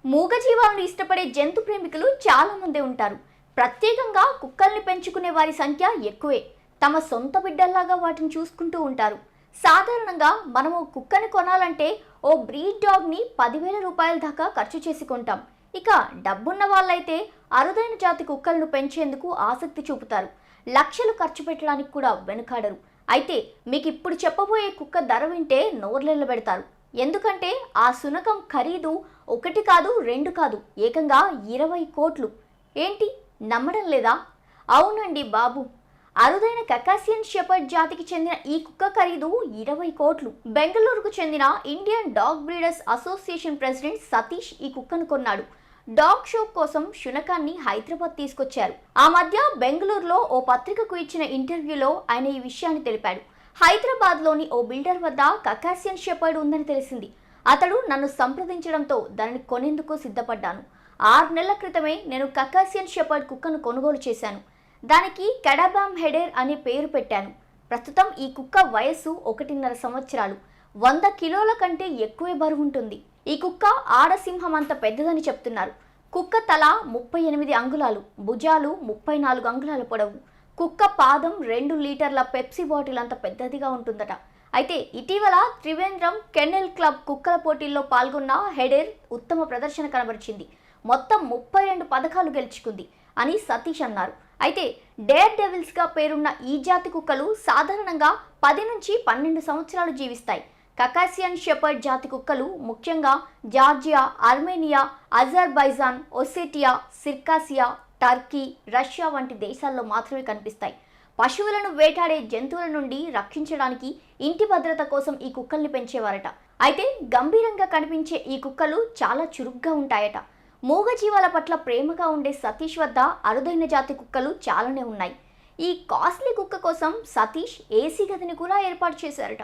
మూగజీవాలను ఇష్టపడే జంతు ప్రేమికులు చాలా మంది ఉంటారు. ప్రత్యేకంగా కుక్కల్ని పెంచుకునే వారి సంఖ్య ఎక్కువే. తమ సొంత బిడ్డల్లాగా వాటిని చూసుకుంటూ ఉంటారు. సాధారణంగా మనము కుక్కని కొనాలంటే ఓ బ్రీడ్ డాగ్ని 10,000 రూపాయల దాకా ఖర్చు చేసి కొంటాం. ఇక డబ్బున్న వాళ్ళైతే అరుదైన జాతి కుక్కలను పెంచేందుకు ఆసక్తి చూపుతారు. లక్షలు ఖర్చు పెట్టడానికి కూడా వెనుకాడరు. అయితే మీకు ఇప్పుడు చెప్పబోయే కుక్క ధర వింటే నోర్లెళ్ళబెడతారు. ఎందుకంటే ఆ శునకం ఖరీదు 1 కాదు 2 కాదు, ఏకంగా 20 కోట్లు. ఏంటి, నమ్మడం లేదా? అవునండి బాబు, అరుదైన కకాసియన్ షెపర్డ్ జాతికి చెందిన ఈ కుక్క ఖరీదు 20 కోట్లు. బెంగళూరుకు చెందిన Indian dog breeders association president Satish ఈ కుక్కను కొన్నాడు. డాగ్ షో కోసం శునకాన్ని హైదరాబాద్ తీసుకొచ్చారు. ఆ మధ్య బెంగళూరులో ఓ పత్రికకు ఇచ్చిన ఇంటర్వ్యూలో ఆయన ఈ విషయాన్ని తెలిపాడు. హైదరాబాద్లోని ఓ బిల్డర్ వద్ద కకాసియన్ షెపర్డ్ ఉందని తెలిసింది. అతడు నన్ను సంప్రదించడంతో దానిని కొనేందుకు సిద్ధపడ్డాను. 6 నెలల క్రితమే నేను కకాసియన్ షెపర్డ్ కుక్కను కొనుగోలు చేశాను. దానికి కెడాబామ్ హెడేర్ అనే పేరు పెట్టాను. ప్రస్తుతం ఈ కుక్క వయస్సు 1.5 సంవత్సరాలు. 100 కిలోల కంటే ఎక్కువే బరువు ఉంటుంది. ఈ కుక్క ఆడసింహం అంత పెద్దదని చెప్తున్నారు. కుక్క తల 38 అంగుళాలు, భుజాలు 34 అంగుళాల పొడవు. కుక్క పాదం 2 లీటర్ల పెప్సీ బాటిల్ అంత పెద్దదిగా ఉంటుందట. అయితే ఇటీవల త్రివేంద్రం కెన్నెల్ క్లబ్ కుక్కల పోటీల్లో పాల్గొన్న హెడేర్ ఉత్తమ ప్రదర్శన కనబరిచింది. మొత్తం 32 పథకాలు గెలుచుకుంది అని సతీష్ అన్నారు. అయితే డేర్ డెవిల్స్గా పేరున్న ఈ జాతి కుక్కలు సాధారణంగా 10 నుంచి 12 సంవత్సరాలు జీవిస్తాయి. కకాసియన్ షెపర్డ్ జాతి కుక్కలు ముఖ్యంగా Georgia, Armenia, Azerbaijan, Ossetia, Circassia, Turkey, Russia వంటి దేశాల్లో మాత్రమే కనిపిస్తాయి. పశువులను వేటాడే జంతువుల నుండి రక్షించడానికి ఇంటి భద్రత కోసం ఈ కుక్కల్ని పెంచేవారట. అయితే గంభీరంగా కనిపించే ఈ కుక్కలు చాలా చురుగ్గా ఉంటాయట. మూగజీవాల పట్ల ప్రేమగా ఉండే సతీష్ వద్ద అరుదైన జాతి కుక్కలు చాలానే ఉన్నాయి. ఈ కాస్ట్లీ కుక్క కోసం సతీష్ ఏసీ గదిని కూడా ఏర్పాటు చేశారట.